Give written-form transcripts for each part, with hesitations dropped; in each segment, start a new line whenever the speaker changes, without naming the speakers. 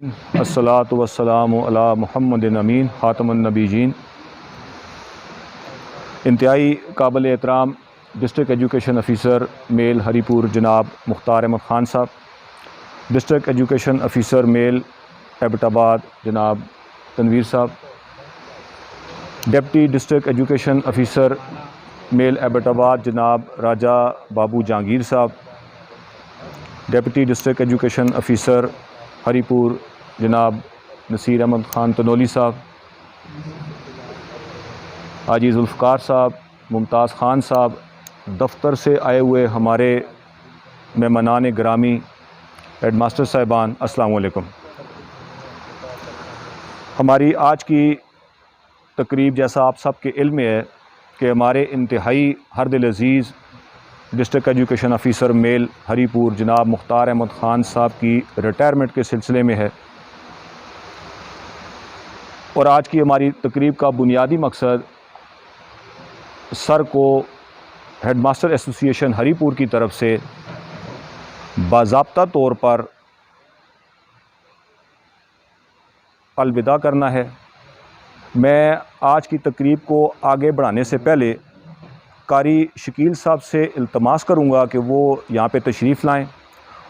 अस्सलातु वस्सलामु अला मुहम्मदिन अमीन ख़ातमुन नबीयीन। इंतहाई काबिल एहतराम district education officer male Haripur जनाब मुख्तार अहमद ख़ान साहब, district education officer male Abbottabad जनाब तनवीर साहब, deputy district education officer male Abbottabad जनाब राजा बाबू जहांगीर साहब, deputy district education officer Haripur जनाब नसीर अहमद ख़ान तनोली साहब, हाजी जुल्फ़कार साहब, मुमताज़ ख़ान साहब, दफ्तर से आए हुए हमारे मेहमानान गिरामी, हेडमास्टर साहिबान, अस्सलाम वालेकुम। हमारी आज की तकरीब जैसा आप सब के इल्म में है कि हमारे इंतहाई हर दिल अज़ीज़ district education officer male Haripur जनाब मुख्तार अहमद ख़ान साहब की रिटायरमेंट के सिलसिले में है। और आज की हमारी तकरीब का बुनियादी मकसद सर को हेडमास्टर एसोसिएशन हरीपुर की तरफ से बाज़ाब्ता तौर पर अलविदा करना है। मैं आज की तकरीब को आगे बढ़ाने से पहले कारी शकील साहब से इल्तमास करूँगा कि वो यहाँ पे तशरीफ़ लाएँ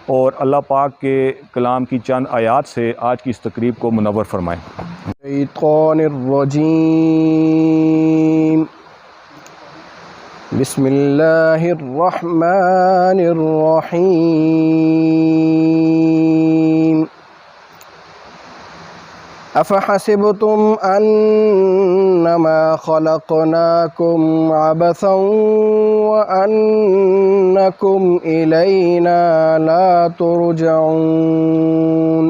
और अल्लाह पाक के कलाम की चंद आयात से आज की इस तकरीब को मुनव्वर फरमाएँ।
बिस्मिल्लाहिर्रहमानिर्रहीम। अफ़हसिबतुम अन्नमा ख़लक़नाकुम अबसन व अन्नकुम इलैना ला तुरजऊन।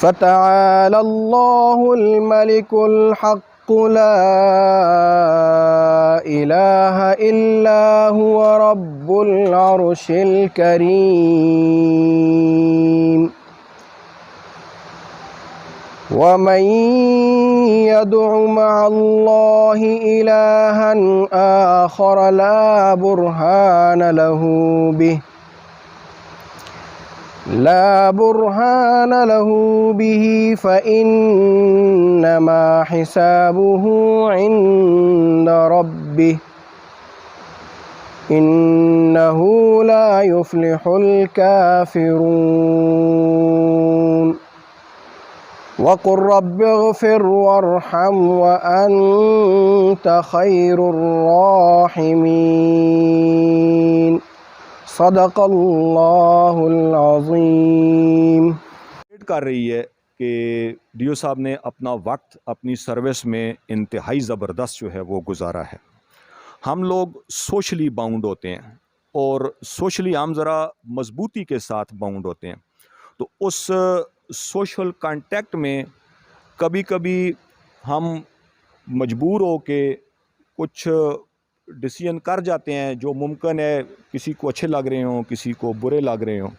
फ़तआलल्लाहुल मलिकुल हक़्क़ु ला इलाहा इल्ला हुवा रब्बुल अर्शिल करीम। वमन यदउ मअल्लाहि इलाहन आखर ला बुरहान लहू बिही फ़इन्नमा हिसाबुहु इंद रब्बिह इन्नहु ला युफ्लिहुल काफ़िरून। वक़ुल रब्बिग़फ़िर वरहम व अन्त ख़ैरुर राहिमीन। सदक़ल्लाहुल अज़ीम।
कर रही है कि डीओ साहब ने अपना वक्त अपनी सर्विस में इंतहाई ज़बरदस्त जो है वो गुजारा है। हम लोग सोशली बाउंड होते हैं और सोशली हम ज़रा मजबूती के साथ बाउंड होते हैं, तो उस सोशल कांटेक्ट में कभी कभी हम मजबूर हो के कुछ डिसीजन कर जाते हैं जो मुमकिन है किसी को अच्छे लग रहे हों, किसी को बुरे लग रहे हों,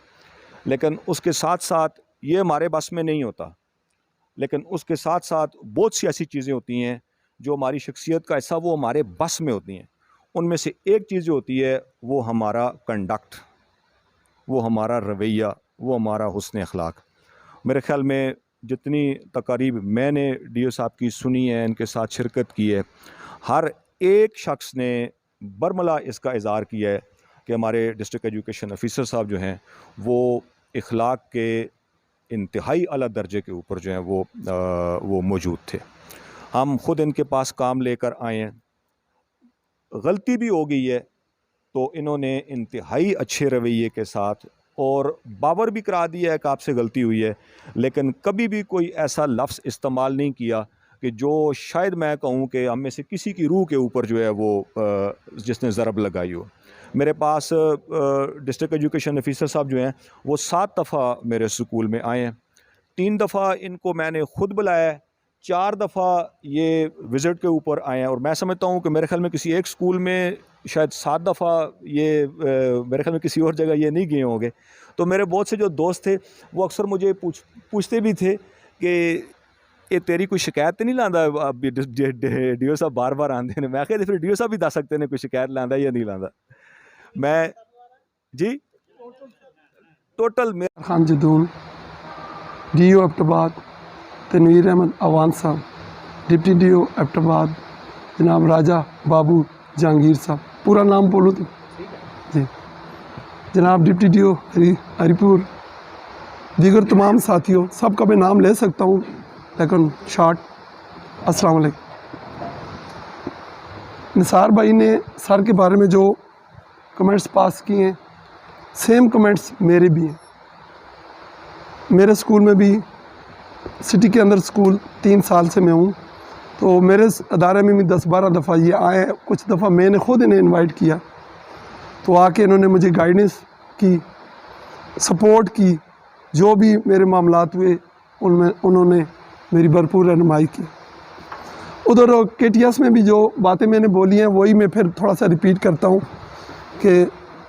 लेकिन उसके साथ साथ ये हमारे बस में नहीं होता। लेकिन उसके साथ साथ बहुत सी ऐसी चीज़ें होती हैं जो हमारी शख्सियत का हिस्सा वो हमारे बस में होती हैं। उनमें से एक चीज़ जो होती है वो हमारा कंडक्ट, वो हमारा रवैया, वो हमारा हुस्न अखलाक। मेरे ख़्याल में जितनी तकारीब मैंने डीओ साहब की सुनी है, इनके साथ शिरकत की है, हर एक शख्स ने बरमला इसका इज़हार किया है कि हमारे डिस्ट्रिक्ट एजुकेशन ऑफ़िसर साहब जो हैं वो अखलाक के इंतहाई आला दर्जे के ऊपर जो है वो मौजूद थे। हम ख़ुद इनके पास काम लेकर आए हैं। गलती भी हो गई है तो इन्होंने इंतहाई अच्छे रवैये के साथ और बावर भी करा दिया है कि आपसे गलती हुई है, लेकिन कभी भी कोई ऐसा लफ्ज़ इस्तेमाल नहीं किया कि जो शायद मैं कहूँ कि हम में से किसी की रूह के ऊपर जो है वो जिसने ज़रब लगाई हो। मेरे पास डिस्ट्रिक्ट एजुकेशन ऑफ़िसर साहब जो हैं वो 7 दफ़ा मेरे स्कूल में आए हैं। 3 दफ़ा इनको मैंने ख़ुद बुलाया है, 4 दफ़ा ये विज़िट के ऊपर आए हैं। और मैं समझता हूँ कि मेरे ख़्याल में किसी एक स्कूल में शायद 7 दफ़ा ये मेरे ख़्याल में किसी और जगह ये नहीं गए होंगे। तो मेरे बहुत से जो दोस्त थे वो अक्सर मुझे पूछते भी थे कि ये तेरी कोई शिकायत तो नहीं लांदा डीओ साहब बार बार आते हैं। मैं कहते फिर डीओ साहब भी दस सकते हैं कोई शिकायत लांदा या नहीं लांदा। मैं जी टोटल में
खान जदून, DO एबटाबाद तनवीर अहमद अवान साहब, डिप्टी DO एबटाबाद जनाब राजा बाबू जहांगीर साहब, पूरा नाम बोलूँ तो जी, जनाब डिप्टी DO हरीपुर, दीगर तमाम साथियों, सबका मैं नाम ले सकता हूँ लेकिन शॉर्ट। अस्सलाम वालेकुम। निसार भाई ने सर के बारे में जो कमेंट्स पास किए हैं, सेम कमेंट्स मेरे भी हैं। मेरे स्कूल में भी, सिटी के अंदर स्कूल 3 साल से मैं हूँ, तो मेरे अदारे में भी 10-12 दफ़ा ये आए हैं। कुछ दफ़ा मैंने ख़ुद इन्हें इनवाइट किया तो आके इन्होंने मुझे गाइडेंस की, सपोर्ट की, जो भी मेरे मामलात हुए उनमें उन्होंने मेरी भरपूर रहनुमाई की। उधर KTS में भी जो बातें मैंने बोली हैं वही मैं फिर थोड़ा सा रिपीट करता हूँ कि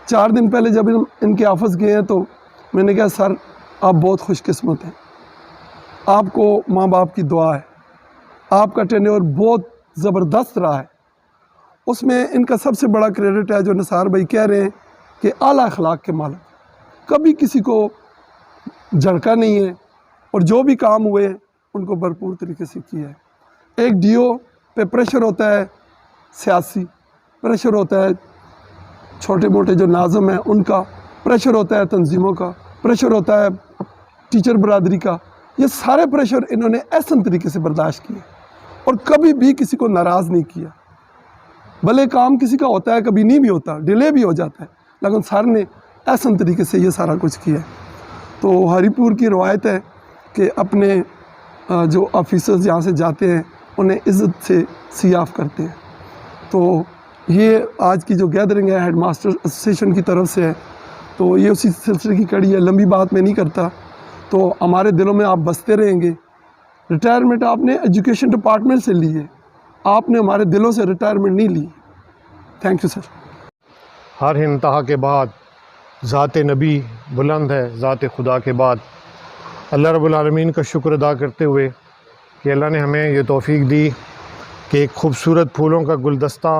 4 दिन पहले जब इनके ऑफिस गए हैं तो मैंने कहा सर आप बहुत खुशकिस्मत हैं, आपको माँ बाप की दुआ है, आपका टेन्योर बहुत ज़बरदस्त रहा है। उसमें इनका सबसे बड़ा क्रेडिट है जो निसार भाई कह रहे हैं कि आला अखलाक के मालिक, कभी किसी को झड़का नहीं है और जो भी काम हुए उनको भरपूर तरीके से किया है। एक DO पे प्रेशर होता है, सियासी प्रेशर होता है, छोटे मोटे जो नाज़म हैं उनका प्रेशर होता है, तंजीमों का प्रेशर होता है, टीचर बरादरी का। ये सारे प्रेशर इन्होंने ऐसा तरीके से बर्दाश्त किए और कभी भी किसी को नाराज़ नहीं किया। भले काम किसी का होता है, कभी नहीं भी होता, डिले भी हो जाता है, लेकिन सर ने ऐसा तरीके से ये सारा कुछ किया। तो हरीपुर की रवायत है कि अपने जो ऑफिसर्स यहाँ से जाते हैं उन्हें इज़्ज़त से सियाफ़ करते हैं। तो ये आज की जो गैदरिंग है हेड मास्टर एसोसिएशन की तरफ से है, तो ये उसी सिलसिले की कड़ी है। लंबी बात मैं नहीं करता, तो हमारे दिलों में आप बसते रहेंगे। रिटायरमेंट आपने एजुकेशन डिपार्टमेंट से ली है, आपने हमारे दिलों से रिटायरमेंट नहीं ली। Thank you sir.
हर इंतहा के बाद ज़ात नबी बुलंद है, ज़ात खुदा के बाद। अल्लाह रब्बुल आलमीन का शुक्र अदा करते हुए कि अल्लाह ने हमें ये तौफ़ीक दी कि एक खूबसूरत फूलों का गुलदस्ता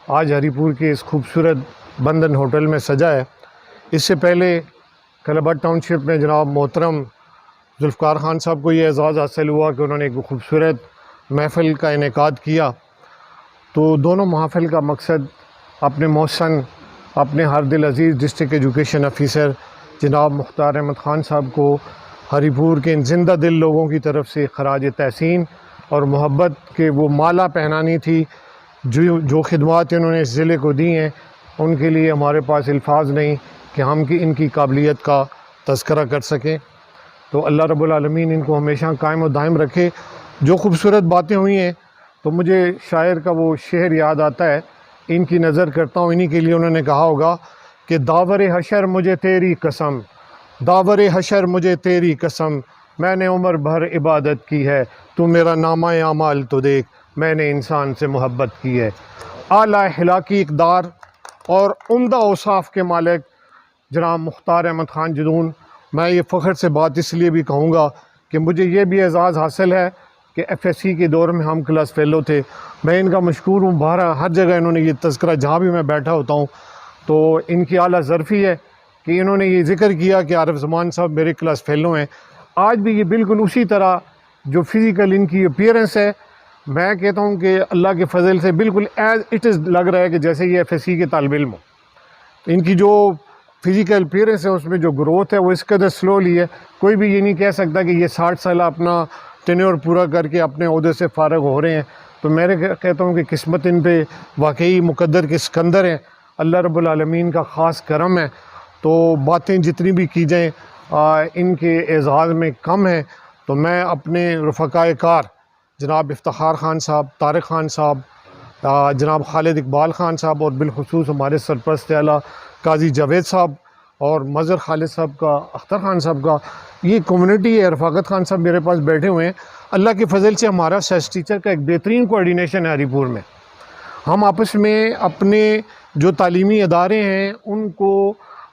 आज हरीपुर के इस खूबसूरत बंधन होटल में सजा है। इससे पहले कलाबट टाउनशिप में जनाब मोहतरम जुल्फ़कार ख़ान साहब को ये एज़ाज़ हासिल हुआ कि उन्होंने एक खूबसूरत महफ़िल का इनेकाद किया। तो दोनों महफ़िल का मकसद अपने मोहसन, अपने हर दिल अज़ीज़ डिस्ट्रिक्ट एजुकेशन ऑफ़िसर जनाब मुख्तार अहमद ख़ान साहब को हरीपुर के इन ज़िंदा दिल लोगों की तरफ से ख़राज तहसीन और मोहब्बत के वो माला पहनानी थी। जो खिदमात इन्होंने इस ज़िले को दी हैं उनके लिए हमारे पास अल्फाज नहीं कि हम की इनकी काबिलियत का तज़किरा कर सकें। तो अल्लाह रब्बुल आलमीन इनको हमेशा कायम और दायम रखे। जो खूबसूरत बातें हुई हैं तो मुझे शायर का वो शेर याद आता है, इनकी नज़र करता हूँ। इन्हीं के लिए उन्होंने कहा होगा कि दावरे हशर मुझे तेरी कसम, दावरे हशर मुझे तेरी कसम, मैंने उम्र भर इबादत की है, तू मेरा नामा आमाल तो देख, मैंने इंसान से मोहब्बत की है। आला अखलाकी इक़दार और उम्दा औसाफ के मालिक जनाब मुख्तार अहमद ख़ान जदून। मैं ये फ़ख्र से बात इसलिए भी कहूँगा कि मुझे ये भी एज़ाज़ हासिल है कि FSC के दौर में हम क्लास फ़ेलो थे। मैं इनका मशकूर हूँ। बाहर हर जगह इन्होंने ये तज़किरा, जहाँ भी मैं बैठा होता हूँ तो इनकी आला ज़रफ़ी है कि इन्होंने ये ज़िक्र किया कि आरिफ ज़मान साहब मेरे क्लास फ़ेलो हैं। आज भी ये बिल्कुल उसी तरह जो फ़िज़िकल इनकी अपीयरेंस है, मैं कहता हूँ कि अल्लाह के फ़ज़ल से बिल्कुल एज़ इट इज़ लग रहा है कि जैसे ये FSC के तालिब इल्म हो। इनकी जो फ़िज़िकल अपीयरेंस है उसमें जो ग्रोथ है वो इस कदर स्लोली है। कोई भी ये नहीं कह सकता कि ये 60 साल अपना टेन्योर पूरा करके अपने ओहदे से फ़ारग हो रहे हैं। तो मैं कहता हूँ कि किस्मत इन पे वाकई मुक़द्दर के सिकंदर हैं। अल्लाह रब्बुल आलमीन का ख़ास करम है। तो बातें जितनी भी की जाएँ इनके एज़ाज़ में कम है। तो मैं अपने रफ़क़ाए कार जनाब इफ्तिखार ख़ान साहब, तारिक ख़ान साहब, जनाब खालिद इकबाल ख़ान साहब और बिलखुसूस हमारे सरपरस्त आला काजी जावेद साहब और मज़हर खालिद साहब का, अख्तर ख़ान साहब का ये कम्युनिटी है। रफ़ाकत ख़ान साहब मेरे पास बैठे हुए हैं। अल्लाह के फ़ज़ल से हमारा सेस टीचर का एक बेहतरीन कोऑर्डिनेशन है हरीपुर में। हम आपस में अपने जो तालीमी अदारे हैं उनको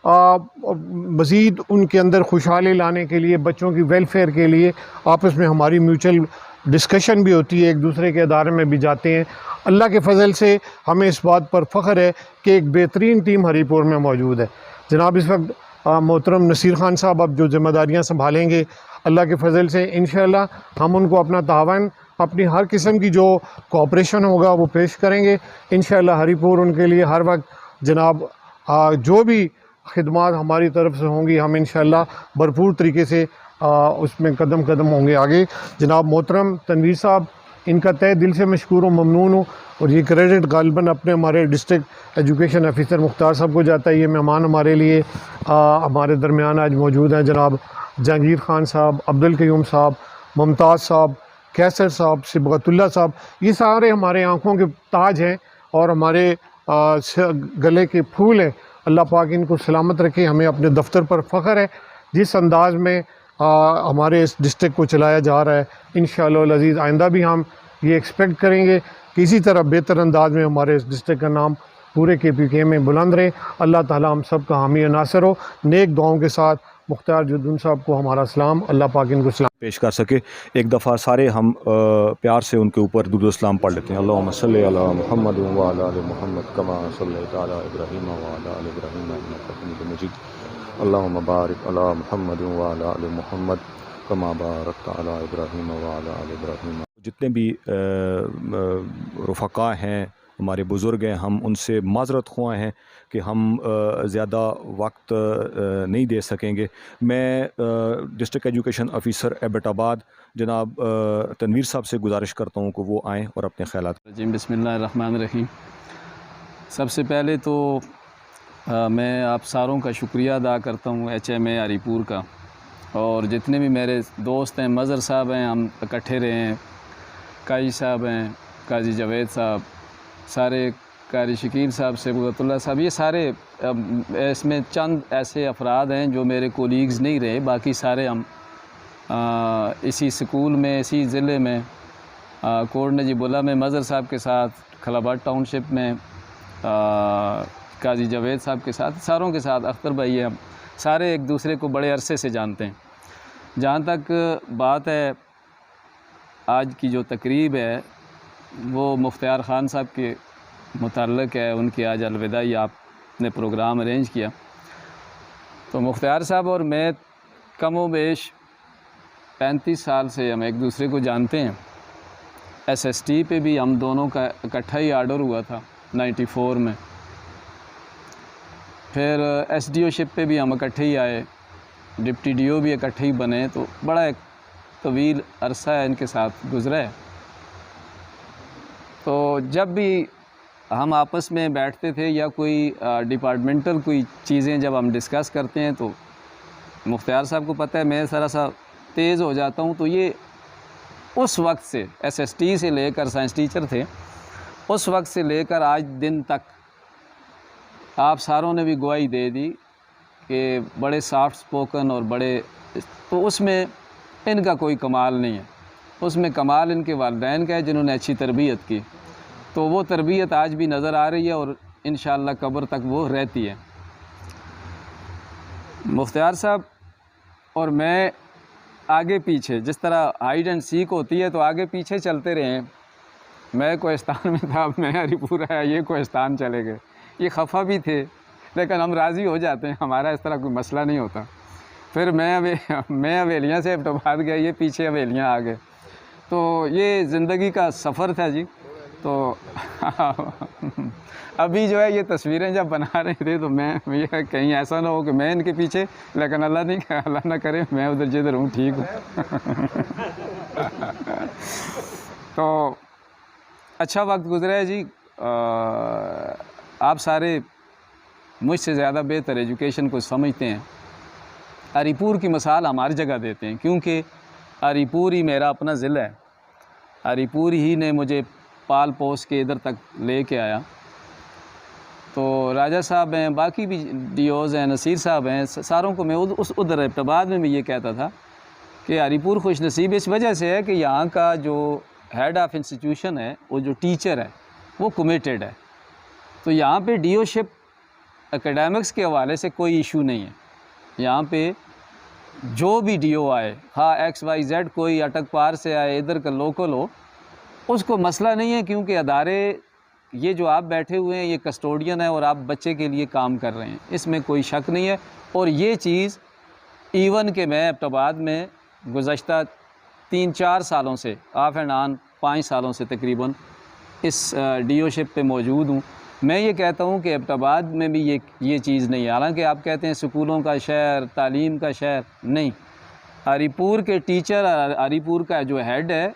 मज़ीद उनके अंदर खुशहाली लाने के लिए, बच्चों की वेलफेयर के लिए आपस में हमारी म्यूचुअल डिस्कशन भी होती है, एक दूसरे के अदारे में भी जाते हैं। अल्लाह के फ़ज़ल से हमें इस बात पर फ़ख्र है कि एक बेहतरीन टीम हरीपुर में मौजूद है। जनाब इस वक्त मोहतरम नसीर खान साहब अब जो ज़िम्मेदारियाँ संभालेंगे, अल्लाह के फ़ज़ल से इंशाअल्लाह हम उनको अपना तावन, अपनी हर किस्म की जो कोऑपरेशन होगा वो पेश करेंगे इंशाअल्लाह। हरीपुर उनके लिए हर वक्त जनाब जो भी खिदमात हमारी तरफ से होंगी हम इंशाअल्लाह भरपूर तरीके से उसमें कदम कदम होंगे आगे। जनाब मोहतरम तनवीर साहब, इनका तहे दिल से मशकूर हूँ, ममनून हूँ, और ये क्रेडिट गालिबन अपने हमारे डिस्ट्रिक्ट एजुकेशन ऑफिसर मुख्तार साहब को जाता है। ये मेहमान हमारे लिए हमारे दरमियान आज मौजूद हैं। जनाब जहांगीर खान साहब, अब्दुल कयूम साहब, मुमताज़ साहब, कैसर साहब, सिबगतुल्ला साहब, ये सारे हमारे आँखों के ताज हैं और हमारे गले के फूल हैं। अल्लाह पाक इनको सलामत रखे। हमें अपने दफ्तर पर फ़ख्र है जिस अंदाज़ में हमारे इस डिस्ट्रिक्ट को चलाया जा रहा है। इंशाअल्लाह अज़ीज़ आइंदा भी हम ये एक्सपेक्ट करेंगे कि इसी तरह बेहतर अंदाज़ में हमारे इस डिस्ट्रिक्ट का नाम पूरे KPK में बुलंद रहे। अल्लाह ताला हम सब का हामी नासिर हो। नेक दुआओं के साथ मुख्तार जुद्दून साहब को हमारा सलाम, अल्लाह पाक इनको सलाम
पेश कर सके। एक दफ़ा सारे हम प्यार से उनके ऊपर दुरूद सलाम पढ़ लेते हैं। अल्लाहुम्मा सल्लि अला मुहम्मद व अला आलि मुहम्मद कमा सल्लैता अला इब्राहीम व अला आलि इब्राहीम इन्नका हमीदुम मजीद। अल्लाहुम्मा बारिक अला मुहम्मद व अला आलि मुहम्मद कमा बारकता अला इब्राहीम व अला आलि इब्राहीम। जितने भी रुफ़क़ा हैं, हमारे बुज़ुर्ग हैं, हम उनसे माज़रत ख़्वाह हैं कि हम ज़्यादा वक्त नहीं दे सकेंगे। मैं डिस्ट्रिक्ट एजुकेशन ऑफ़िसर एबटाबाद जनाब तनवीर साहब से गुजारिश करता हूँ कि वो आएँ और अपने ख़यालात।
जी, बिस्मिल्लाहिर्रहमानिर्रहीम। सबसे पहले तो मैं आप सारों का शुक्रिया अदा करता हूँ HMA हरीपुर का, और जितने भी मेरे दोस्त हैं, मज़हर साहब हैं, हम इकट्ठे रहे हैं, काजी साहब हैं, काजी जावेद साहब, सारे कारी शकील साहब, सिबगतुल्ला साहब, ये सारे इसमें चंद ऐसे अफराद हैं जो मेरे कोलीग्स नहीं रहे। बाकी सारे हम इसी स्कूल में, इसी ज़िले में, कोट नजीबुल्ला में मज़हर साहब के साथ, खलाबाद टाउनशिप में काजी जावेद साहब के साथ, सारों के साथ, अख्तर भाई हैं, हम सारे एक दूसरे को बड़े अरसे से जानते हैं। जहाँ तक बात है आज की जो तकरीब है वो मुख्तार ख़ान साहब के मुताल्लिक़ है। उनकी आज अलविदाई आपने प्रोग्राम अरेंज किया, तो मुख्तार साहब और मैं कमो बेश 35 साल से हम एक दूसरे को जानते हैं। SST पे भी हम दोनों का इकट्ठा ही आर्डर हुआ था 94 में। फिर SDO-शिप पे भी हम इकट्ठे ही आए, डिप्टी DO भी इकट्ठे ही बने। तो बड़ा एक तवील अरसा है इनके साथ गुज़रा है। तो जब भी हम आपस में बैठते थे या कोई डिपार्टमेंटल कोई चीज़ें जब हम डिस्कस करते हैं, तो मुख्तार साहब को पता है मैं ज़रा सा तेज़ हो जाता हूँ। तो ये उस वक्त से SST से लेकर, साइंस टीचर थे, उस वक्त से लेकर आज दिन तक आप सारों ने भी गवाही दे दी कि बड़े सॉफ्ट स्पोकन और बड़े, तो उसमें इनका कोई कमाल नहीं है। उसमें कमाल इनके वालिदैन का है जिन्होंने अच्छी तरबियत की। तो वो तरबियत आज भी नज़र आ रही है और इंशाअल्लाह कब्र तक वो रहती है। मुख्तार साहब और मैं आगे पीछे, जिस तरह हाइड एंड सीक होती है, तो आगे पीछे चलते रहे हैं। मैं कोहिस्तान में था, अब मैं हरीपुर आया, ये कोहिस्तान चले गए। ये खफा भी थे, लेकिन हम राज़ी हो जाते हैं, हमारा इस तरह कोई मसला नहीं होता। फिर मैं हवेलियाँ से एबटाबाद गया, ये पीछे हवेलियाँ आ गए। तो ये ज़िंदगी का सफ़र था जी। तो अभी जो है ये तस्वीरें जब बना रहे थे, तो मैं ये कहीं ऐसा ना हो कि मैं इनके पीछे, लेकिन अल्लाह ना करे मैं उधर जिधर हूँ ठीक हूँ। तो अच्छा वक्त गुज़रा है जी। आप सारे मुझसे ज़्यादा बेहतर एजुकेशन को समझते हैं। हरीपुर की मिसाल हमारी जगह देते हैं, क्योंकि हरीपुर ही मेरा अपना ज़िला है। हरीपुर ही ने मुझे पाल पोस के इधर तक ले कर आया। तो राजा साहब हैं, बाकी भी DOs हैं, नसीर साहब हैं, सारों को मैं उधर एबटाबाद में भी ये कहता था कि हरीपुर खुशनसीब इस वजह से है कि यहाँ का जो हेड ऑफ़ इंस्टीट्यूशन है, वो जो टीचर है, वो कमिटेड है। तो यहाँ पे DO-शिप एकेडमिक्स के हवाले से कोई इशू नहीं है। यहाँ पे जो भी DO आए, हाँ XYZ कोई अटक पार से आए, इधर का लोकल हो, उसको मसला नहीं है, क्योंकि अदारे ये जो आप बैठे हुए हैं ये कस्टोडियन है और आप बच्चे के लिए काम कर रहे हैं, इसमें कोई शक नहीं है। और ये चीज़ इवन कि मैं एबटाबाद में गुज़श्ता 3-4 सालों से ऑफ एंड ऑन 5 सालों से तकरीबन इस डीओशिप पे मौजूद हूँ। मैं ये कहता हूँ कि एबटाबाद में भी ये चीज़ नहीं है। हालांकि आप कहते हैं स्कूलों का शहर, तालीम का शहर, नहीं। हरीपुर के टीचर और हरीपुर का जो हेड है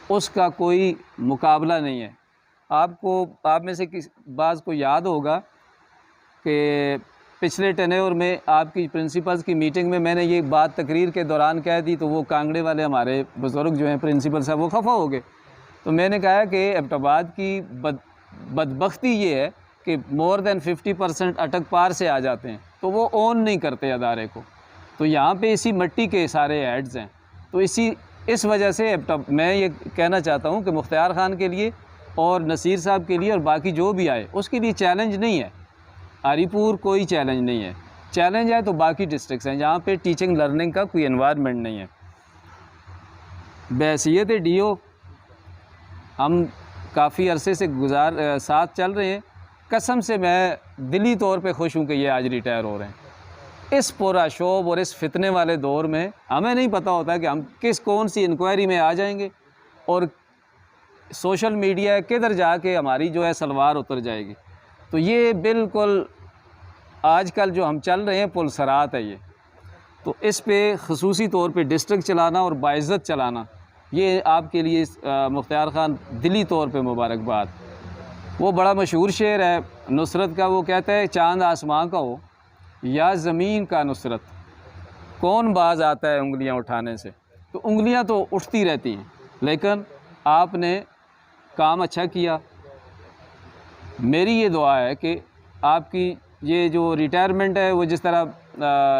उसका कोई मुकाबला नहीं है। आप में से किस बाज़ को याद होगा कि पिछले टेन्योर में आपकी प्रिंसिपल्स की मीटिंग में मैंने ये बात तकरीर के दौरान कह दी, तो वो कांगड़े वाले हमारे बुज़ुर्ग जो हैं प्रिंसिपल साहब, वो खफा हो गए। तो मैंने कहा कि एबटाबाद की बदबख्ती ये है कि मोर देन 50% अटक पार से आ जाते हैं, तो वो ओन नहीं करते अदारे को। तो यहाँ पे इसी मिट्टी के सारे हेड्स हैं। तो इस वजह से मैं ये कहना चाहता हूँ कि मुख्तार ख़ान के लिए और नसीर साहब के लिए और बाकी जो भी आए उसके लिए चैलेंज नहीं है। हरीपुर कोई चैलेंज नहीं है। चैलेंज है तो बाकी डिस्ट्रिक्ट्स हैं जहाँ पे टीचिंग लर्निंग का कोई एनवायरनमेंट नहीं है। बहैसियत डीओ हम काफ़ी अरसे से साथ चल रहे हैं। कसम से मैं दिली तौर पे खुश हूँ कि ये आज रिटायर हो रहे हैं। इस पूरा शोब और इस फितने वाले दौर में हमें नहीं पता होता कि हम कौन सी इंक्वायरी में आ जाएंगे और सोशल मीडिया किधर जाके हमारी जो है सलवार उतर जाएगी। तो ये बिल्कुल आजकल जो हम चल रहे हैं पुलसरात है ये। तो इस पे ख़ुसूसी तौर पे डिस्ट्रिक्ट चलाना और बाइज़्ज़त चलाना, ये आपके लिए मुख्तार ख़ान दिली तौर पे मुबारकबाद। वो बड़ा मशहूर शेर है नुसरत का, वो कहता है चाँद आसमां का हो या ज़मीन का नुसरत, कौन बाज आता है उंगलियां उठाने से। तो उंगलियां तो उठती रहती हैं, लेकिन आपने काम अच्छा किया। मेरी ये दुआ है कि आपकी ये जो रिटायरमेंट है वो जिस तरह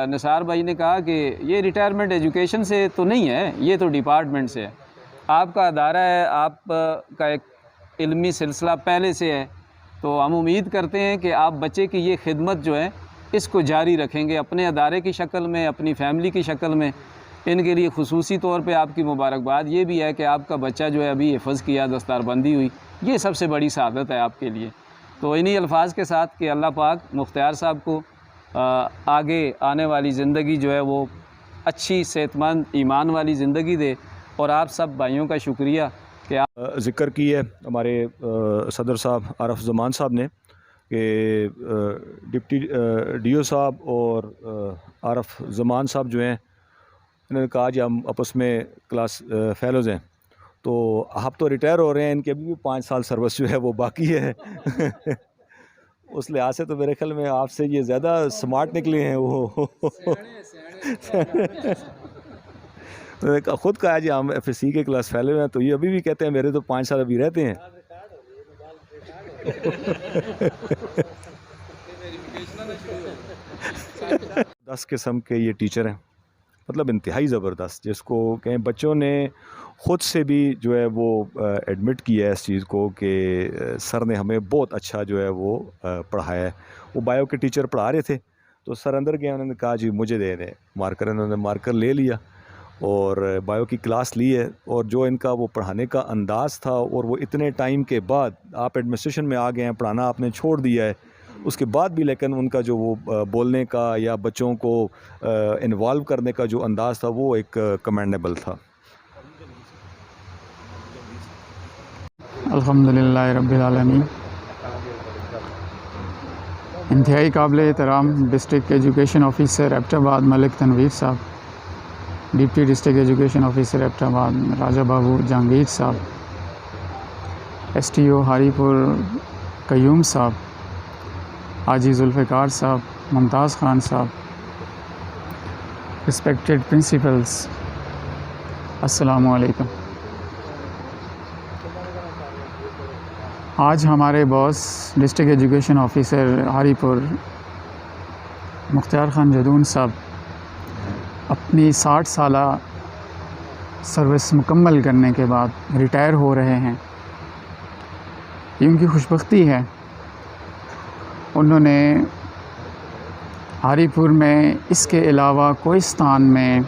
निसार भाई ने कहा कि ये रिटायरमेंट एजुकेशन से तो नहीं है, ये तो डिपार्टमेंट से है। आपका अदारा है, आपका एक इल्मी सिलसिला पहले से है, तो हम उम्मीद करते हैं कि आप बच्चे की ये खिदमत जो है इसको जारी रखेंगे अपने अदारे की शक्ल में, अपनी फ़ैमिली की शक्ल में। इनके लिए ख़ुसूसी तौर पे आपकी मुबारकबाद ये भी है कि आपका बच्चा जो है अभी हिफ़्ज़ किया, दस्तारबंदी हुई, ये सबसे बड़ी सआदत है आपके लिए। तो इन्हीं अल्फाज के साथ कि अल्लाह पाक मुख्तार साहब को आगे आने वाली ज़िंदगी जो है वो अच्छी सेहतमंद ईमान वाली ज़िंदगी दे। और आप सब भाइयों का शुक्रिया कि आप
ज़िक्र की है हमारे सदर साहब आरफ ज़मान साहब ने कि डिप्टी डीओ साहब और आरफ ज़मान साहब जो हैं, इन्होंने कहा जी हम आपस में क्लास फेलोज़ हैं, तो आप तो रिटायर हो रहे हैं, इनके अभी भी 5 साल सर्विस जो है वो बाकी है। उस लिहाज से तो मेरे ख्याल में आपसे ये ज़्यादा स्मार्ट निकले हैं वो। तो ख़ुद कहा जी हम FSC के क्लास फेलो हैं, तो ये अभी भी कहते हैं मेरे तो 5 साल अभी रहते हैं। 10 किस्म के ये टीचर हैं, मतलब इंतहाई ज़बरदस्त, जिसको कहें बच्चों ने ख़ुद से भी जो है वो एडमिट किया है इस चीज़ को कि सर ने हमें बहुत अच्छा जो है वो पढ़ाया है। वो बायो के टीचर पढ़ा रहे थे, तो सर अंदर गए, उन्होंने कहा जी मुझे दे दें मार्कर। इन्होंने मार्कर ले लिया और बायो की क्लास ली है, और जो इनका वो पढ़ाने का अंदाज़ था, और वो इतने टाइम के बाद आप एडमिनिस्ट्रेशन में आ गए हैं, पढ़ाना आपने छोड़ दिया है, उसके बाद भी लेकिन उनका जो वो बोलने का या बच्चों को इन्वॉल्व करने का जो अंदाज़ था वो एक कमेंडेबल था।
अल्हम्दुलिल्लाह रब्बिल आलमीन। इंतहाई काबिल एहतराम district education officer Abbottabad Malik Tanveer साहब, deputy district education officer Abbottabad Raja Babu Jahangir साहब, STO हारीपुर कयूम साहब, हाजी जुल्फ़िकार साहब, मुमताज़ ख़ान साहब, रिस्पेक्टेड प्रिंसिपल्स, अस्सलामु अलैकुम। आज हमारे boss district education officer Haripur Mukhtar Khan Jadoon साहब अपनी 60 साला सर्विस मुकम्मल करने के बाद रिटायर हो रहे हैं। ये उनकी खुशबख्ती है। उन्होंने हारीपुर में इसके अलावा कोहिस्तान में,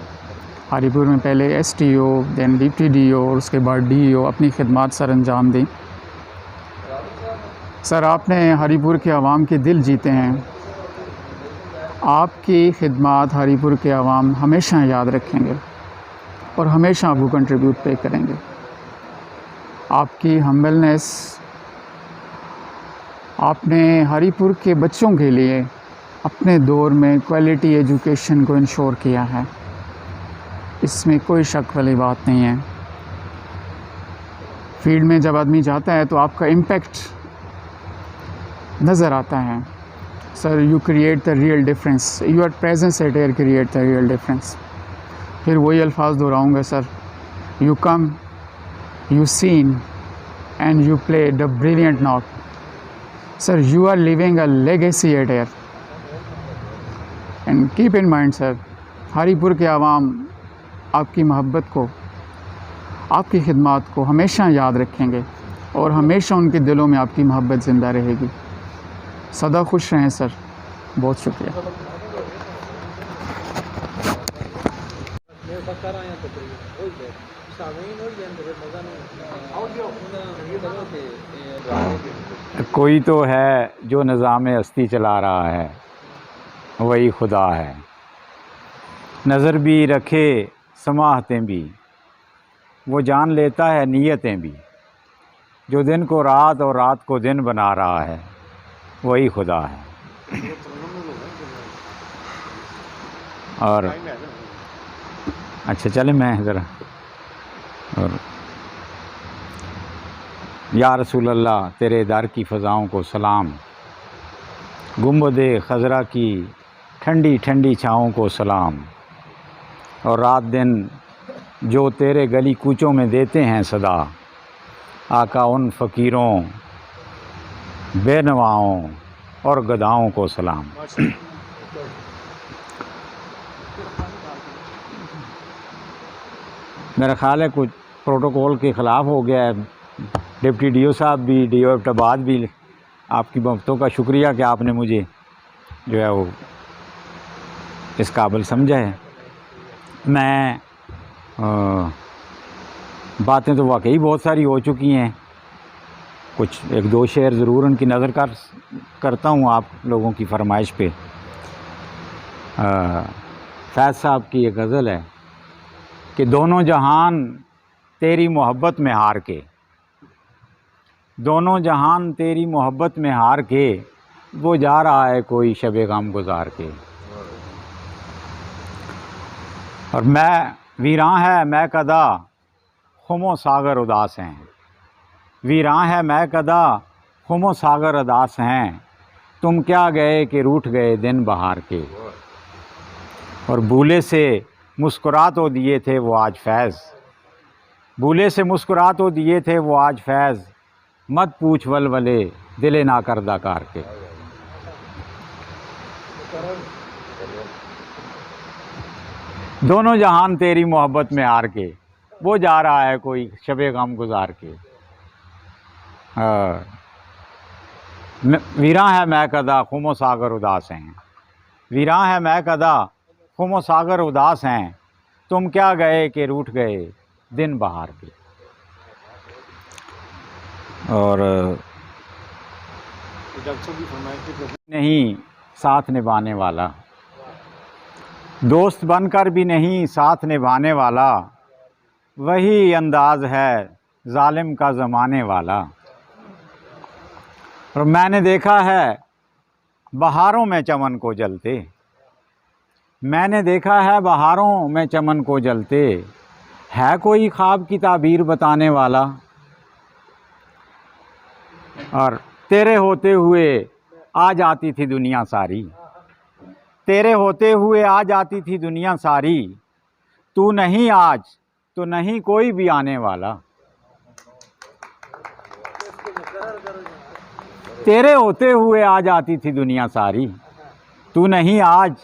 हारीपुर में पहले STO दैन डिप्टी DO और उसके बाद DO अपनी खिदमात सर अंजाम दी। सर आपने हारीपुर के आवाम के दिल जीते हैं। आपकी खिदमत हरीपुर के आवाम हमेशा याद रखेंगे और हमेशा आपको कंट्रीब्यूट पे करेंगे। आपकी हम्बलनेस, आपने हरीपुर के बच्चों के लिए अपने दौर में क्वालिटी एजुकेशन को इंश्योर किया है, इसमें कोई शक वाली बात नहीं है। फील्ड में जब आदमी जाता है तो आपका इम्पेक्ट नज़र आता है। Sir, you create the real difference, your presence at air create the real difference. फिर वही अल्फाज दोहराऊँगा sir, you come, you seen and you played a brilliant note. Sir, you are leaving a legacy at air, and keep in mind sir, Haripur के आवाम आपकी मोहब्बत को, आपकी खिदमत को हमेशा याद रखेंगे और हमेशा उनके दिलों में आपकी मोहब्बत ज़िंदा रहेगी। सदा खुश रहें सर, बहुत शुक्रिया।
कोई तो है जो निज़ाम हस्ती चला रहा है, वही खुदा है। नज़र भी रखे समाहतें भी, वो जान लेता है नीयतें भी। जो दिन को रात और रात को दिन बना रहा है, वही खुदा है। और अच्छा चले मैं ज़रा, और या रसूल अल्लाह, तेरे दर की फ़ज़ाओं को सलाम, गुंबदे खज़रा की ठंडी ठंडी छाँवों को सलाम। और रात दिन जो तेरे गली कूचों में देते हैं सदा, आका उन फ़कीरों, बेनवाओं और गदाओं को सलाम। मेरा ख़्याल है कुछ प्रोटोकॉल के ख़िलाफ़ हो गया है। डिप्टी डीओ साहब भी, डीओ एबटाबाद भी, आपकी ममतों का शुक्रिया कि आपने मुझे जो है वो इस काबिल समझा है। मैं बातें तो वाकई बहुत सारी हो चुकी हैं, कुछ एक दो शेर ज़रूर उनकी नज़र करता हूँ आप लोगों की फरमाइश पे। फैज़ साहब की एक गज़ल है कि दोनों जहान तेरी मोहब्बत में हार के, दोनों जहान तेरी मोहब्बत में हार के, वो जा रहा है कोई शब गम गुजार के। और मैं वीरां है मैं कदा, खुमो सागर उदास हैं। वीरां है मैं कदा, खुमो सागर उदास हैं। तुम क्या गए कि रूठ गए दिन बहार के। और भूले से मुस्कुरा तो दिए थे वो आज फैज़, भूले से मुस्कुरा तो दिए थे वो आज फैज़। मत पूछ वलवले दिले ना करदा कार के। दोनों जहान तेरी मोहब्बत में हार के, वो जा रहा है कोई शबे गम गुजार के। वीरां है मैं कदा, खुमो सागर उदास हैं। वीरां है मैं कदा, खुमो सागर उदास हैं। तुम क्या गए कि रूठ गए दिन बहार के। और नहीं साथ निभाने वाला, दोस्त बनकर भी नहीं साथ निभाने वाला। वही अंदाज़ है जालिम का ज़माने वाला। और मैंने देखा है बहारों में चमन को जलते, मैंने देखा है बहारों में चमन को जलते। है कोई ख्वाब की ताबीर बताने वाला। और तेरे होते हुए आ जाती थी दुनिया सारी, तेरे होते हुए आ जाती थी दुनिया सारी। तू नहीं आज तो नहीं कोई भी आने वाला। तेरे होते हुए आ जाती थी दुनिया सारी। तू नहीं आज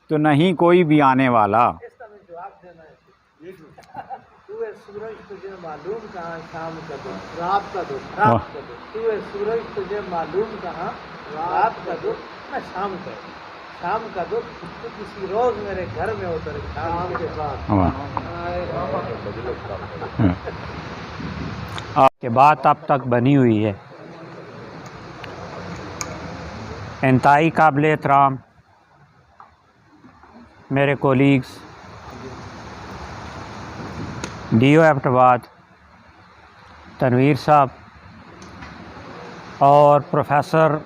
तो नहीं कोई भी आने वाला।
सूरज तुझे मालूम कहाँ शाम का दुख रात का दुख, रात का दुख। तू है सूरज तुझे मालूम कहाँ रात का दुख, मैं शाम का दुख। तो किसी रोज मेरे घर में उतर शाम के
के बात अब तक बनी हुई है। इंतहाई काबिल एहतराम मेरे कोलीग्स, डीओ एबटाबाद तनवीर साहब और प्रोफेसर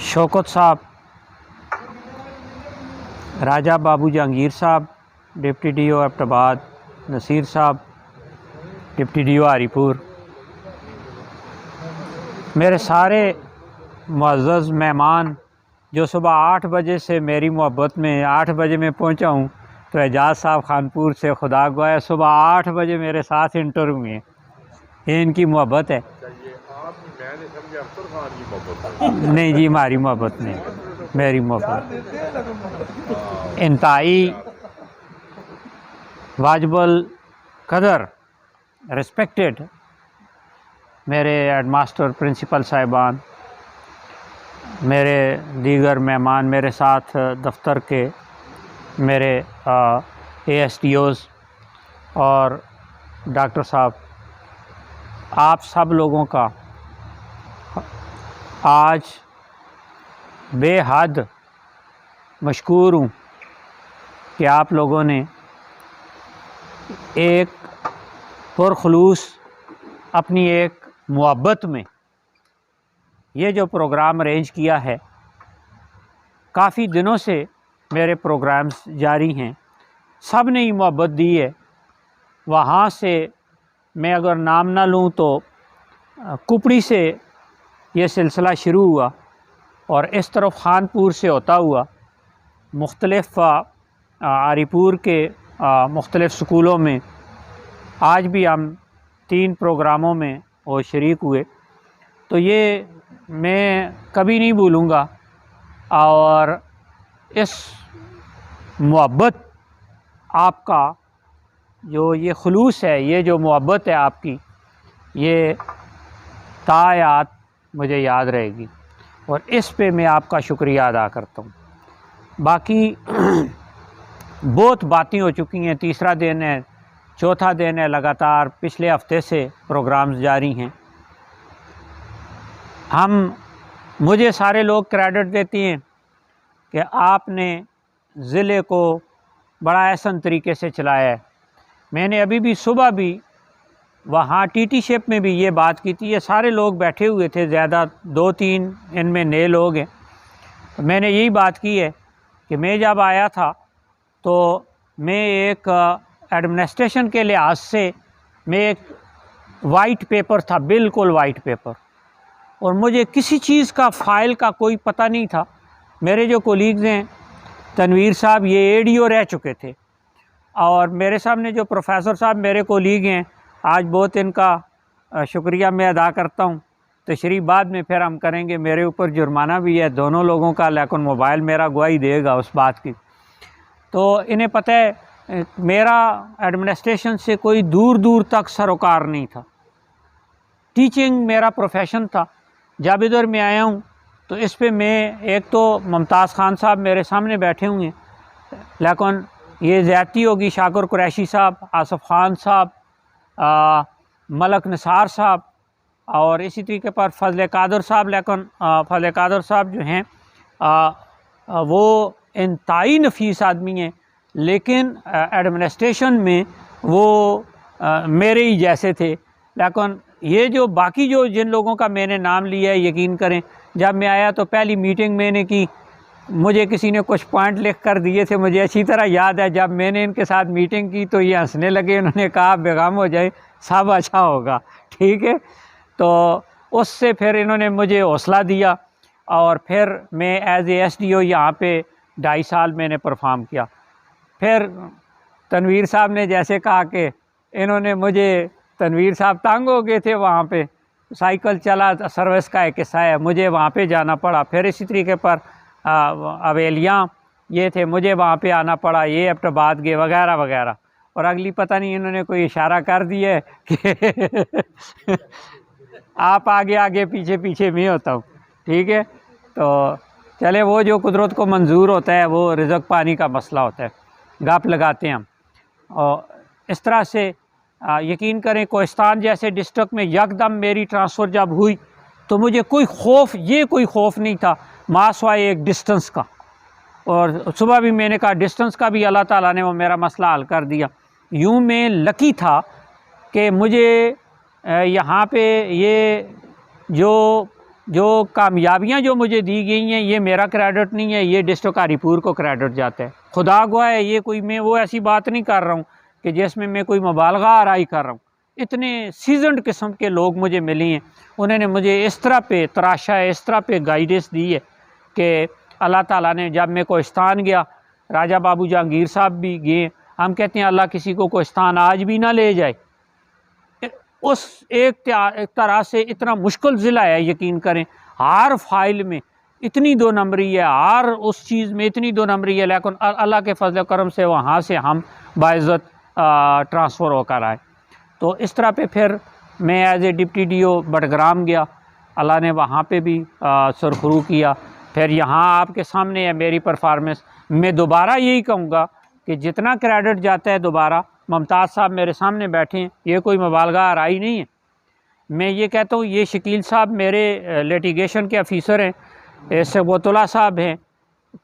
शौकत साहब, राजा बाबू जहांगीर साहब डिप्टी डीओ एबटाबाद, नसीर साहब डिप्टी डीओ हरीपुर, मेरे सारे मुअज़्ज़ज़ मेहमान जो सुबह 8 बजे से मेरी मोहब्बत में 8 बजे मैं पहुंचा हूं, तो एजाज़ साहब खानपुर से खुदा गवाह सुबह 8 बजे मेरे साथ इंटर हुए हैं। ये इनकी मोहब्बत है। नहीं जी, हमारी मोहब्बत नहीं, मेरी मोहब्बत इंतहाई वाजिबुल कदर रिस्पेक्टेड मेरे हेडमास्टर, प्रिंसिपल साहिबान, मेरे दीगर मेहमान, मेरे साथ दफ्तर के मेरे ASDOs और डॉक्टर साहब, आप सब लोगों का आज बेहद मशकूर हूँ कि आप लोगों ने एक पुरखलूस अपनी एक मुहब्बत में ये जो प्रोग्राम अरेंज किया है। काफ़ी दिनों से मेरे प्रोग्राम्स जारी हैं, सब ने ही मोहब्बत दी है। वहाँ से मैं अगर नाम ना लूँ तो कुपड़ी से ये सिलसिला शुरू हुआ और इस तरफ खानपुर से होता हुआ मुख्तलिफ़ आरीपुर के मुख्तलिफ़ स्कूलों में आज भी हम 3 प्रोग्रामों में वो शरीक हुए। तो ये मैं कभी नहीं भूलूँगा और इस मोहब्बत आपका जो ये खुलूस है, ये जो मोहब्बत है आपकी, ये तायात मुझे याद रहेगी और इस पे मैं आपका शुक्रिया अदा करता हूँ। बाकी बहुत बातें हो चुकी हैं, तीसरा दिन है, चौथा दिन है, लगातार पिछले हफ्ते से प्रोग्राम्स जारी हैं। मुझे सारे लोग क्रेडिट देती हैं कि आपने ज़िले को बड़ा एहसन तरीके से चलाया है। मैंने अभी भी सुबह भी वहाँ टीटीशिप में भी ये बात की थी। ये सारे लोग बैठे हुए थे, ज़्यादा 2-3 इनमें नए लोग हैं। तो मैंने यही बात की है कि मैं जब आया था तो मैं एक एडमिनिस्ट्रेशन के लिहाज से मैं एक वाइट पेपर था, बिल्कुल वाइट पेपर, और मुझे किसी चीज़ का फ़ाइल का कोई पता नहीं था। मेरे जो कोलीग्स हैं, तनवीर साहब ये ADO रह चुके थे और मेरे सामने जो प्रोफेसर साहब मेरे कोलीग हैं, आज बहुत इनका शुक्रिया मैं अदा करता हूँ। तशरीफ़ बाद में फिर हम करेंगे, मेरे ऊपर जुर्माना भी है दोनों लोगों का, लेकिन मोबाइल मेरा गवाही देगा उस बात की। तो इन्हें पता है मेरा एडमिनिस्ट्रेशन से कोई दूर दूर तक सरोकार नहीं था, टीचिंग मेरा प्रोफेशन था। जब इधर मैं आया हूँ तो इस पे मैं, एक तो मुमताज़ ख़ान साहब मेरे सामने बैठे हुए हैं, लेकिन ये ज़्यादती होगी, शाकुर कुरैशी साहब, आसफ़ ख़ान साहब, मलक निसार साहब और इसी तरीके पर फ़ज़ल कादर साहब। लेकिन फ़ज़ल कादर साहब जो हैं वो इंतहाई नफीस आदमी हैं, लेकिन एडमिनिस्ट्रेशन में वो मेरे ही जैसे थे। लेकिन ये जो बाकी जो जिन लोगों का मैंने नाम लिया है, यकीन करें जब मैं आया तो पहली मीटिंग मैंने की, मुझे किसी ने कुछ पॉइंट लिख कर दिए थे, मुझे अच्छी तरह याद है। जब मैंने इनके साथ मीटिंग की तो ये हंसने लगे, उन्होंने कहा बेगम हो जाए सब अच्छा होगा, ठीक है। तो उससे फिर इन्होंने मुझे हौसला दिया और फिर मैं एज ASDO यहाँ पे 2.5 साल मैंने परफॉर्म किया। फिर तनवीर साहब ने जैसे कहा कि इन्होंने मुझे, तनवीर साहब तंग हो गए थे वहाँ पे, साइकिल चला सर्विस का एक हिस्सा है, मुझे वहाँ पे जाना पड़ा। फिर इसी तरीके पर अवेलियाँ ये थे, मुझे वहाँ पे आना पड़ा, ये एबटाबाद गए वगैरह वगैरह। और अगली पता नहीं इन्होंने कोई इशारा कर दिया है कि आप आगे आगे पीछे पीछे मैं होता हूँ, ठीक है। तो चले, वो जो कुदरत को मंजूर होता है वो रिज़्क़ पानी का मसला होता है, गप लगाते हैं हम। और इस तरह से यकीन करें कोहिस्तान जैसे डिस्ट्रिक्ट में यकदम मेरी ट्रांसफ़र जब हुई तो मुझे कोई खौफ नहीं था, मासवाए एक डिस्टेंस का। और सुबह भी मैंने कहा डिस्टेंस का भी अल्लाह ताला ने वो मेरा मसला हल कर दिया। यूँ मैं लकी था कि मुझे यहाँ पे ये जो कामयाबियाँ जो मुझे दी गई हैं ये मेरा क्रेडिट नहीं है, ये डिस्ट्रिक्ट हरीपुर को क्रेडिट जाता है। खुदा गवाह है, ये कोई मैं वो ऐसी बात नहीं कर रहा हूँ कि जिसमें मैं कोई मुबालगा आराई कर रहा हूँ। इतने सीजनड किस्म के लोग मुझे मिले हैं, उन्होंने मुझे इस तरह पे तराशा है, इस तरह पे गाइडेंस दी है कि अल्लाह ताला ने, जब मैं कोहिस्तान गया, राजा बाबू जहांगीर साहब भी गए, हम कहते हैं अल्लाह किसी को कोहिस्तान आज भी ना ले जाए। उस एक तरह से इतना मुश्किल ज़िला है, यकीन करें, हर फाइल में इतनी 2 नंबरी है, हर उस चीज़ में इतनी 2 नंबरी है, लेकिन अल्लाह के फजल करम से वहाँ से हम बाइज़्ज़त ट्रांसफ़र होकर आए। तो इस तरह पे फिर मैं as a deputy do Budgam गया, अल्लाह ने वहाँ पे भी सुरखरू किया। फिर यहाँ आपके सामने है मेरी परफॉर्मेंस। मैं दोबारा यही कहूँगा कि जितना क्रेडिट जाता है दोबारा, मुमताज़ साहब मेरे सामने बैठे हैं, ये कोई मुबालगा आराई नहीं है। मैं ये कहता हूँ, ये शकील साहब मेरे लिटिगेशन के ऑफिसर हैं, सबोतुल्ला साहब हैं,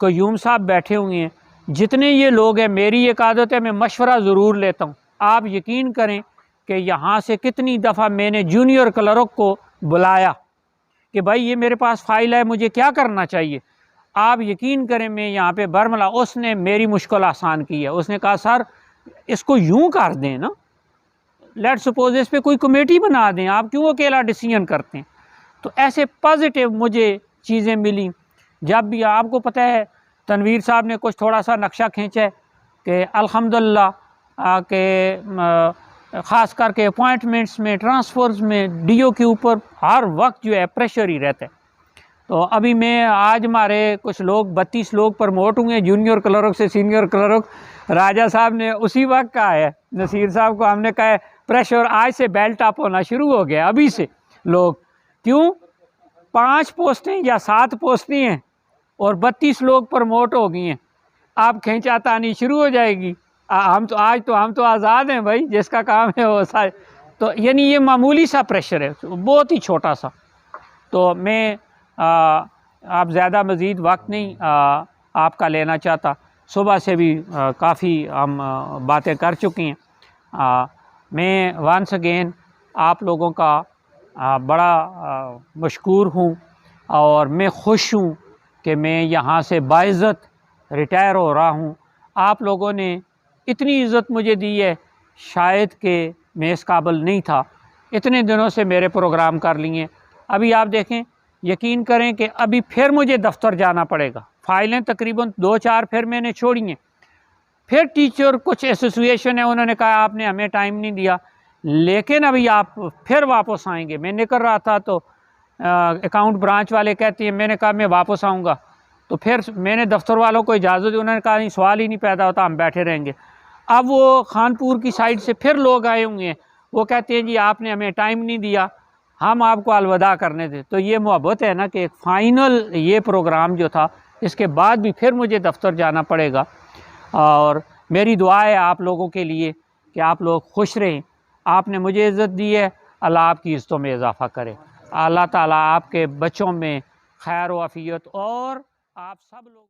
कयूम साहब बैठे हुए हैं, जितने ये लोग हैं, मेरी एक आदत है मैं मशवरा ज़रूर लेता हूँ। आप यकीन करें कि यहाँ से कितनी दफ़ा मैंने जूनियर क्लर्क को बुलाया कि भाई ये मेरे पास फ़ाइल है, मुझे क्या करना चाहिए। आप यकीन करें, मैं यहाँ पे बरमला, उसने मेरी मुश्किल आसान की है। उसने कहा सर इसको यूँ कर दें ना, लेट सपोज इस पे कोई कमेटी बना दें, आप क्यों अकेला डिसीजन करते हैं। तो ऐसे पॉजिटिव मुझे चीज़ें मिली। जब भी आपको पता है तनवीर साहब ने कुछ थोड़ा सा नक्शा खींचा है कि अल्हम्दुलिल्लाह के ख़ास करके अपॉइंटमेंट्स में, ट्रांसफ़र्स में डीओ के ऊपर हर वक्त जो है प्रेशर ही रहता है। तो अभी मैं आज हमारे कुछ लोग 32 लोग प्रमोट हुए जूनियर क्लर्क से सीनियर क्लर्क। राजा साहब ने उसी वक्त कहा है, नसीर साहब को हमने कहा है प्रेशर आज से बेल्ट अप होना शुरू हो गया अभी से। लोग क्यों 5 पोस्टें या 7 पोस्टें हैं और 32 लोग प्रमोट हो गई हैं, आप खींचातानी शुरू हो जाएगी। हम तो आज़ाद हैं भाई, जिसका काम है वो सारे। तो यानी ये मामूली सा प्रेशर है, बहुत ही छोटा सा। तो मैं आप ज़्यादा मज़ीद वक्त नहीं आपका लेना चाहता। सुबह से भी काफ़ी हम बातें कर चुके हैं। मैं वंस अगेन आप लोगों का बड़ा मशकूर हूँ और मैं खुश हूँ कि मैं यहाँ से बाइज़्ज़त रिटायर हो रहा हूँ। आप लोगों ने इतनी इज़्ज़त मुझे दी है, शायद कि मैं इस काबिल नहीं था। इतने दिनों से मेरे प्रोग्राम कर लिए। अभी आप देखें, यकीन करें कि अभी फिर मुझे दफ्तर जाना पड़ेगा। फ़ाइलें तकरीबन 2-4 फिर मैंने छोड़ी हैं। फिर टीचर कुछ एसोसिएशन है, उन्होंने कहा आपने हमें टाइम नहीं दिया, लेकिन अभी आप फिर वापस आएंगे। मैं निकल रहा था तो अकाउंट ब्रांच वाले कहते हैं, मैंने कहा मैं वापस आऊँगा। तो फिर मैंने दफ्तर वालों को इजाज़त दी, उन्होंने कहा नहीं सवाल ही नहीं पैदा होता, हम बैठे रहेंगे। अब वो खानपुर की साइड से फिर लोग आए हुए हैं, वो कहते हैं जी आपने हमें टाइम नहीं दिया, हम आपको अलविदा करने थे। तो ये मोहब्बत है ना कि एक फ़ाइनल ये प्रोग्राम जो था, इसके बाद भी फिर मुझे दफ्तर जाना पड़ेगा। और मेरी दुआ है आप लोगों के लिए कि आप लोग खुश रहें। आपने मुझे इज़्ज़त दी है, अल्लाह आपकी इज़्ज़तों में इजाफ़ा करे। अल्लाह ताला आपके बच्चों में खैर व आफ़ियत और आप सब लोग